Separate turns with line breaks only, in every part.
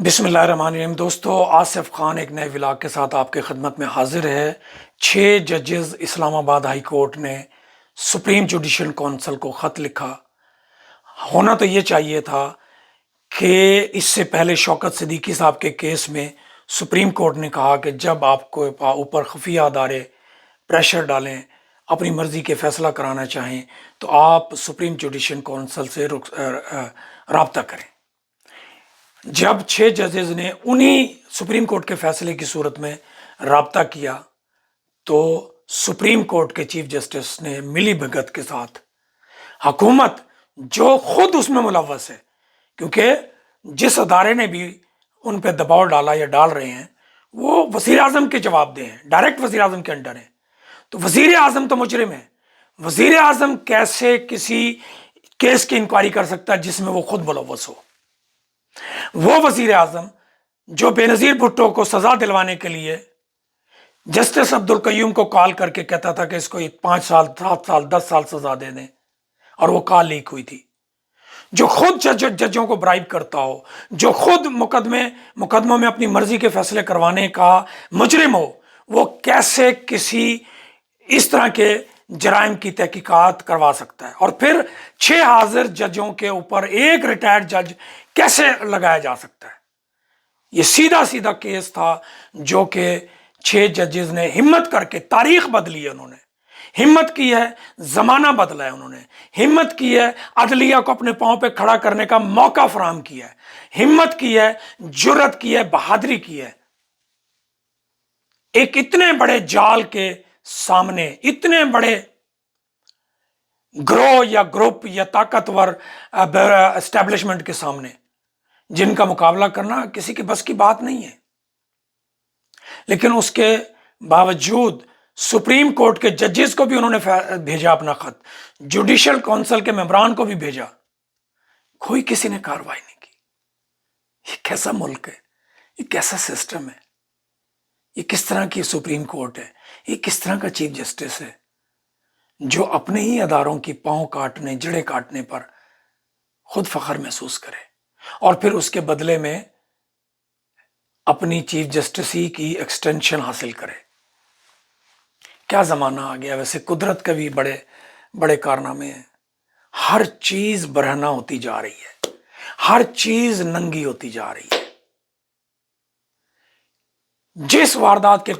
बिस्मिल्लाहिर्रहमानिर्रहीम। दोस्तों, आसिफ खान एक नए व्लॉग के साथ आपके खिदमत में हाजिर है। 6 जजेस इस्लामाबाद हाई कोर्ट ने सुप्रीम जुडिशल काउंसिल को ख़त लिखा। होना तो ये चाहिए था कि इससे पहले शौकत सिद्दीकी साहब के केस में सुप्रीम कोर्ट ने कहा कि जब आपको ऊपर खुफिया अदारे प्रेशर डालें, अपनी मर्ज़ी के फ़ैसला कराना चाहें, तो आप सुप्रीम जुडिशल काउंसिल से रब्ता करें। जब 6 जजेस ने उन्हीं सुप्रीम कोर्ट के फैसले की सूरत में रब्ता किया, तो सुप्रीम कोर्ट के चीफ जस्टिस ने मिली भगत के साथ हुकूमत, जो खुद उसमें मुलव्वस है, क्योंकि जिस अदारे ने भी उन पर दबाव डाला या डाल रहे हैं वो वज़ीर आज़म के जवाबदेह हैं, डायरेक्ट वज़ीर आज़म के अंडर है। तो वज़ीर आज़म तो मुजरिम है। वज़ीर आज़म कैसे किसी केस की इंक्वायरी कर सकता है जिसमें वो खुद मुलव्वस हो? वो वज़ीर आज़म जो बेनज़ीर भुट्टो को सज़ा दिलवाने के लिए जस्टिस अब्दुल कय्यूम को कॉल करके कहता था कि इसको 5 साल, 7 साल, 10 साल सज़ा दे दें, और वो कॉल लीक हुई थी। जो खुद जजों को ब्राइब करता हो, जो खुद मुकदमों में अपनी मर्जी के फैसले करवाने का मुजरिम हो, वो कैसे किसी इस तरह के जराइम की तहकीकात करवा सकता है? और फिर 6 हाजिर जजों के ऊपर एक रिटायर्ड जज कैसे लगाया जा सकता है? ये सीधा सीधा केस था जो कि 6 जजेस ने हिम्मत करके, तारीख बदली है उन्होंने, हिम्मत की है, जमाना बदला है उन्होंने, हिम्मत की है, अदलिया को अपने पांव पे खड़ा करने का मौका फराहम किया है, हिम्मत की है, जुर्रत की है, बहादुरी की है। एक इतने बड़े जाल के सामने, इतने बड़े ग्रोह या ग्रुप या ताकतवर एस्टेब्लिशमेंट के सामने जिनका मुकाबला करना किसी के बस की बात नहीं है, लेकिन उसके बावजूद सुप्रीम कोर्ट के जजेस को भी उन्होंने भेजा अपना खत, जुडिशल काउंसिल के मेंबरान को भी भेजा, कोई किसी ने कार्रवाई नहीं की। ये कैसा मुल्क है? ये कैसा सिस्टम है? ये किस तरह की सुप्रीम कोर्ट है? ये किस तरह का चीफ जस्टिस है जो अपने ही अदारों की पांव काटने, जड़ें काटने पर खुद फख्र महसूस करे और फिर उसके बदले में अपनी चीफ जस्टिस ही की एक्सटेंशन हासिल करे? क्या ज़माना आ गया। वैसे कुदरत के भी बड़े बड़े कारनामे हैं। हर चीज़ बरहना होती जा रही है, हर चीज़ नंगी होती जा रही है। जिस वारदात के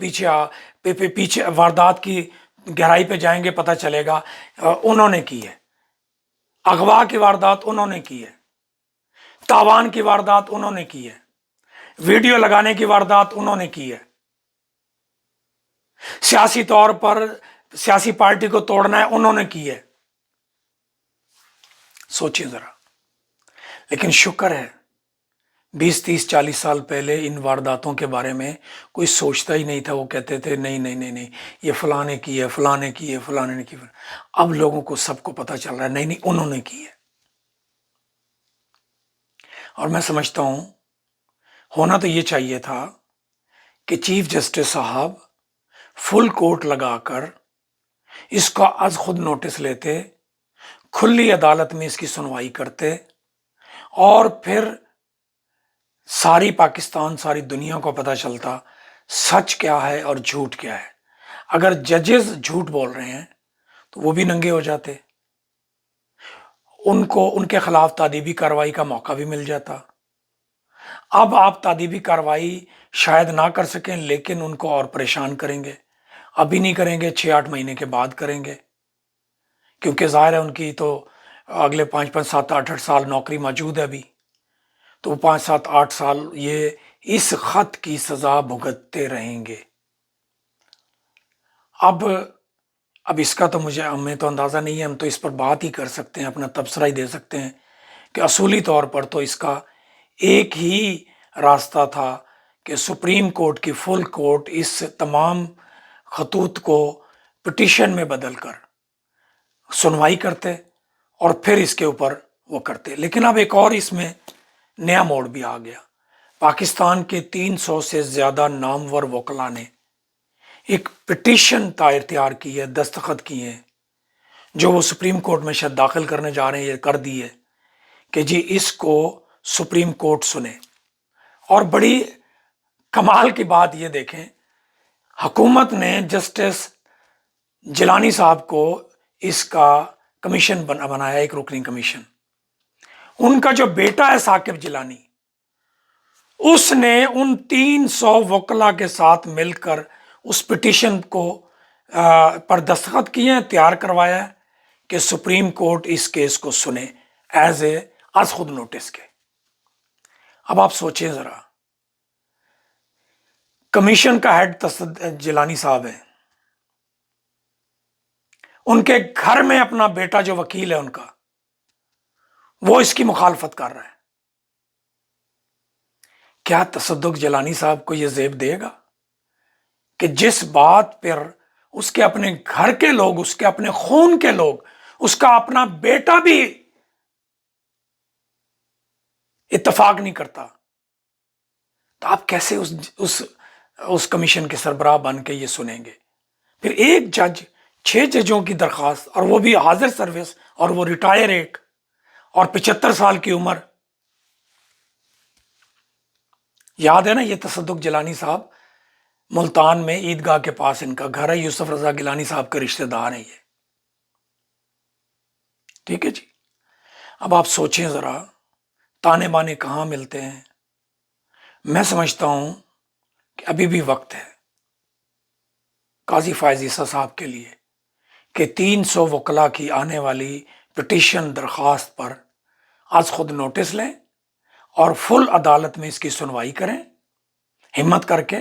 पीछे वारदात की गहराई पे जाएंगे, पता चलेगा उन्होंने की है। अगवा की वारदात उन्होंने की है, तावान की वारदात उन्होंने की है, वीडियो लगाने की वारदात उन्होंने की है, सियासी तौर पर सियासी पार्टी को तोड़ना है उन्होंने की है। सोचिए जरा। लेकिन शुक्र है 20, 30, 40 साल पहले इन वारदातों के बारे में कोई सोचता ही नहीं था। वो कहते थे नहीं नहीं नहीं नहीं, ये फलाने की है, फलाने की है, फलाने ने की है। अब लोगों को सबको पता चल रहा है नहीं नहीं, उन्होंने की है। और मैं समझता हूं होना तो ये चाहिए था कि चीफ जस्टिस साहब फुल कोर्ट लगाकर इसका आज खुद नोटिस लेते, खुली अदालत में इसकी सुनवाई करते, और फिर सारी पाकिस्तान, सारी दुनिया को पता चलता सच क्या है और झूठ क्या है। अगर जजेस झूठ बोल रहे हैं तो वो भी नंगे हो जाते, उनको उनके खिलाफ तादीबी कार्रवाई का मौका भी मिल जाता। अब आप तादीबी कार्रवाई शायद ना कर सकें, लेकिन उनको और परेशान करेंगे। अभी नहीं करेंगे, 6-8 महीने के बाद करेंगे, क्योंकि जाहिर है उनकी तो अगले 5-5, 7-8 साल नौकरी मौजूद है अभी। तो 5-7-8 साल ये इस खत की सजा भुगतते रहेंगे। अब इसका तो हमें तो अंदाज़ा नहीं है। हम तो इस पर बात ही कर सकते हैं, अपना तबसरा ही दे सकते हैं कि असूली तौर पर तो इसका एक ही रास्ता था कि सुप्रीम कोर्ट की फुल कोर्ट इस तमाम खतूत को पिटीशन में बदल कर सुनवाई करते और फिर इसके ऊपर वो करते। लेकिन अब एक और इसमें नया मोड़ भी आ गया। पाकिस्तान के 300 से ज़्यादा नामवर वकला ने एक पिटीशन तैयार की है, दस्तखत किए हैं, जो वो सुप्रीम कोर्ट में शायद दाखिल करने जा रहे हैं, ये कर दी है कि जी इसको सुप्रीम कोर्ट सुने اور بڑی کمال کی بات یہ دیکھیں، حکومت نے جسٹس جیلانی صاحب کو اس کا کمیشن بنایا، ایک رکنی کمیشن۔ ان کا جو بیٹا ہے ثاقب جیلانی، اس نے ان 300 وکلا کے ساتھ مل کر اس پٹیشن کو پر دستخط کیے ہیں، تیار کروایا ہے کہ سپریم کورٹ اس کیس کو سنے از خود نوٹس کے۔ اب آپ سوچیں ذرا، کمیشن کا ہیڈ جیلانی صاحب ہے، ان کے گھر میں اپنا بیٹا جو وکیل ہے ان کا، وہ اس کی مخالفت کر رہا ہے۔ کیا تصدق جیلانی صاحب کو یہ زیب دے گا کہ جس بات پر اس کے اپنے گھر کے لوگ، اس کے اپنے خون کے لوگ، اس کا اپنا بیٹا بھی اتفاق نہیں کرتا، تو آپ کیسے اس کمیشن کے سربراہ بن کے یہ سنیں گے؟ پھر ایک جج 6 ججوں کی درخواست، اور وہ بھی حاضر سروس، اور وہ ریٹائر ایک، اور 75 سال کی عمر۔ یاد ہے نا یہ تصدق جیلانی صاحب، ملتان میں عیدگاہ کے پاس ان کا گھر ہے، یوسف رضا گیلانی صاحب کے رشتہ دار ہیں یہ، ٹھیک ہے جی۔ اب آپ سوچیں ذرا، تانے بانے کہاں ملتے ہیں۔ میں سمجھتا ہوں کہ ابھی بھی وقت ہے قاضی فائز عیسیٰ صاحب کے لیے کہ 300 وکلا کی آنے والی پٹیشن درخواست پر آج خود نوٹس لیں اور فل عدالت میں اس کی سنوائی کریں، ہمت کر کے،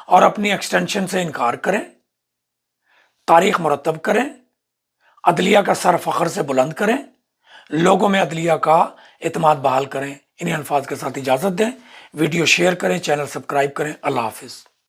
اور اپنی ایکسٹینشن سے انکار کریں، تاریخ مرتب کریں، عدلیہ کا سر فخر سے بلند کریں، لوگوں میں عدلیہ کا اعتماد بحال کریں۔ انہیں الفاظ کے ساتھ اجازت دیں، ویڈیو شیئر کریں، چینل سبسکرائب کریں۔ اللہ حافظ۔